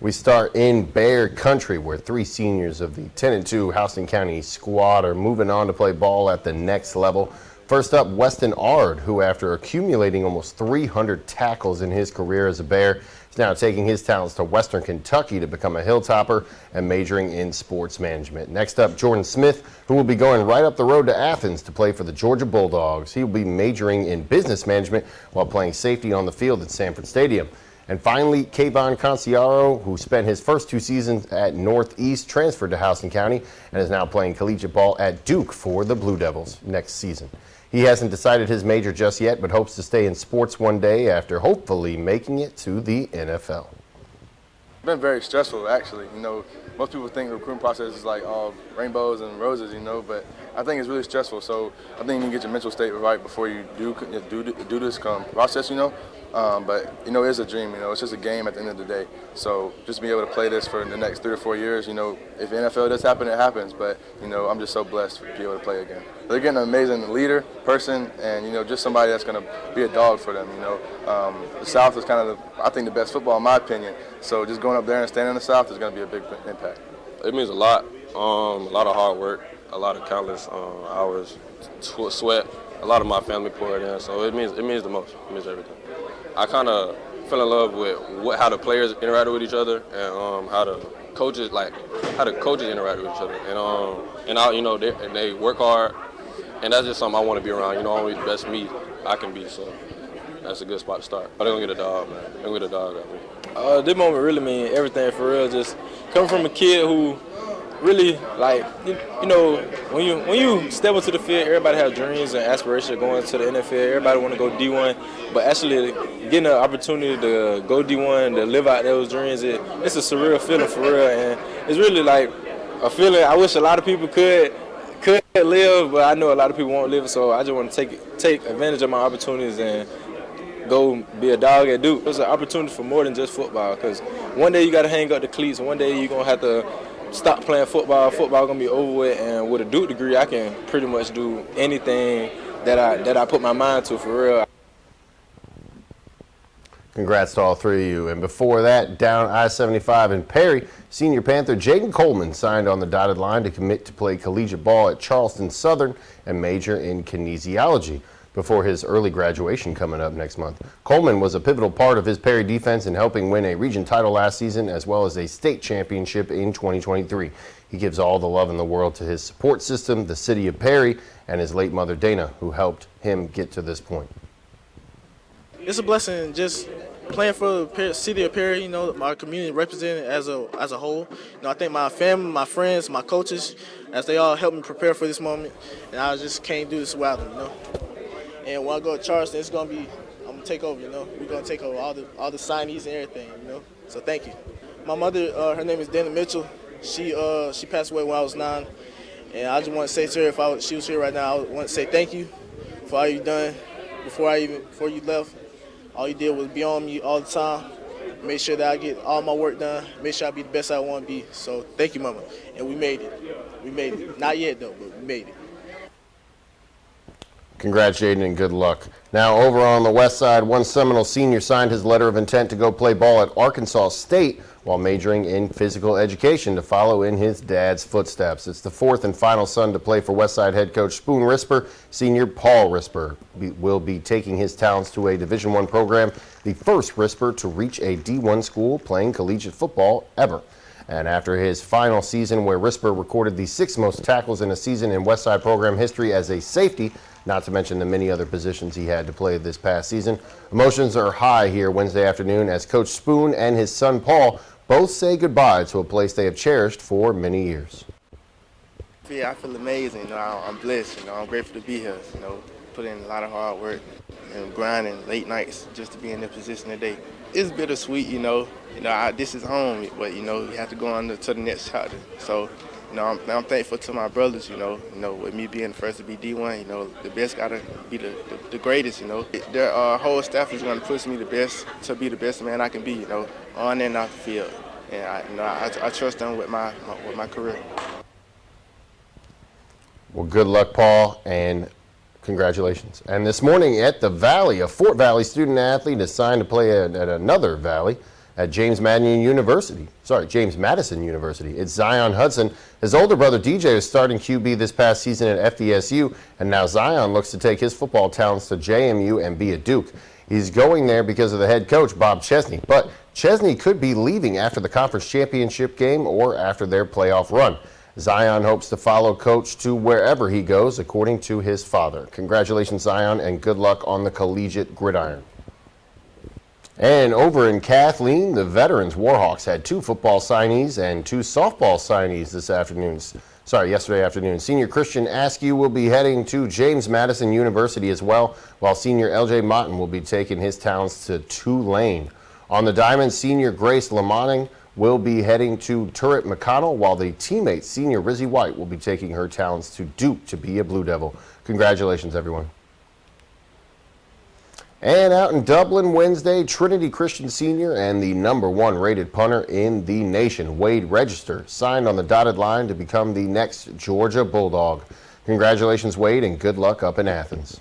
We start in Bear Country, where three seniors of the 10-2 Houston County squad are moving on to play ball at the next level. First up, Weston Ard, who after accumulating almost 300 tackles in his career as a Bear, is now taking his talents to Western Kentucky to become a hilltopper and majoring in sports management. Next up, Jordan Smith, who will be going right up the road to Athens to play for the Georgia Bulldogs. He will be majoring in business management while playing safety on the field at Sanford Stadium. And finally, Kayvon Conciaro, who spent his first two seasons at Northeast, transferred to Houston County and is now playing collegiate ball at Duke for the Blue Devils next season. He hasn't decided his major just yet, but hopes to stay in sports one day after hopefully making it to the NFL. It's been very stressful, actually. Most people think the recruiting process is like all rainbows and roses, but I think it's really stressful. So I think you need to get your mental state right before you do this process, But, it's a dream, it's just a game at the end of the day. So just be able to play this for the next 3 or 4 years, if the NFL does happen, it happens. But, I'm just so blessed to be able to play again. They're getting an amazing leader, person, and, just somebody that's going to be a dog for them, The South is kind of, I think, the best football in my opinion. So just going up there and standing in the South is going to be a big impact. It means a lot of hard work, a lot of countless hours, sweat. A lot of my family poured in, so it means the most. It means everything. I kind of fell in love with how the players interacted with each other and how the coaches interact with each other, and they work hard, and that's just something I want to be around. Only the best me I can be, so that's a good spot to start. But they're gonna get a dog, man. They're gonna get a dog out of me. This moment really means everything for real. Just coming from a kid who really, when you step into the field, everybody has dreams and aspirations of going to the NFL. Everybody want to go D1, but actually getting the opportunity to go D1, to live out those dreams, it's a surreal feeling for real, and it's really like a feeling I wish a lot of people could live, but I know a lot of people won't live, so I just want to take advantage of my opportunities and go be a dog at Duke. It's an opportunity for more than just football, because one day you got to hang up the cleats, one day you're going to have to stop playing football. Football gonna be over with, and with a Duke degree, I can pretty much do anything that I put my mind to, for real. Congrats to all three of you. And before that, down I-75 in Perry, senior Panther Jaden Coleman signed on the dotted line to commit to play collegiate ball at Charleston Southern and major in kinesiology before his early graduation coming up next month. Coleman was a pivotal part of his Perry defense in helping win a region title last season as well as a state championship in 2023. He gives all the love in the world to his support system, the city of Perry, and his late mother Dana, who helped him get to this point. It's a blessing just playing for the city of Perry, my community represented as a whole. I think my family, my friends, my coaches, as they all helped me prepare for this moment, and I just can't do this without them, And when I go to Charleston, I'm gonna take over, We're gonna take over all the signees and everything, So thank you. My mother, her name is Dana Mitchell. She passed away when I was 9, and I just want to say to her, if she was here right now, I would want to say thank you for all you've done before you left. All you did was be on me all the time. Make sure that I get all my work done. Make sure I be the best I want to be. So thank you, Mama. And we made it. We made it. Not yet though, but we made it. Congrats, Jaden, and good luck. Now, over on the west side, one Seminole senior signed his letter of intent to go play ball at Arkansas State while majoring in physical education to follow in his dad's footsteps. It's the fourth and final son to play for Westside head coach Spoon Risper. Senior Paul Risper will be taking his talents to a Division I program, the first Risper to reach a D1 school playing collegiate football ever. And after his final season, where Risper recorded the 6th most tackles in a season in Westside program history as a safety, not to mention the many other positions he had to play this past season, emotions are high here Wednesday afternoon as Coach Spoon and his son Paul both say goodbye to a place they have cherished for many years. Yeah, I feel amazing. I'm blessed. I'm grateful to be here. Put in a lot of hard work and grinding late nights just to be in this position today. It's bittersweet, this is home, but you have to go on to the next chapter. So, I'm thankful to my brothers, with me being the first to be D1, the best gotta be the greatest, Their whole staff is gonna push me to be the best man I can be, on and off the field. And I trust them with my career. Well, good luck, Paul, and congratulations. And this morning at the Valley, a Fort Valley student athlete is signed to play at another Valley at James Madison University. It's Zion Hudson. His older brother DJ is starting QB this past season at FDSU, and now Zion looks to take his football talents to JMU and be a Duke. He's going there because of the head coach, Bob Chesney, but Chesney could be leaving after the conference championship game or after their playoff run. Zion hopes to follow coach to wherever he goes, according to his father. Congratulations, Zion, and good luck on the collegiate gridiron. And over in Kathleen, the Veterans Warhawks had 2 football signees and 2 softball signees yesterday afternoon. Senior Christian Askew will be heading to James Madison University as well, while senior LJ Motton will be taking his talents to Tulane. On the diamond, senior Grace Lamonting will be heading to Turret McConnell, while the teammate, senior Rizzy White, will be taking her talents to Duke to be a Blue Devil. Congratulations, everyone. And out in Dublin Wednesday, Trinity Christian Senior and the #1 rated punter in the nation, Wade Register, signed on the dotted line to become the next Georgia Bulldog. Congratulations, Wade, and good luck up in Athens.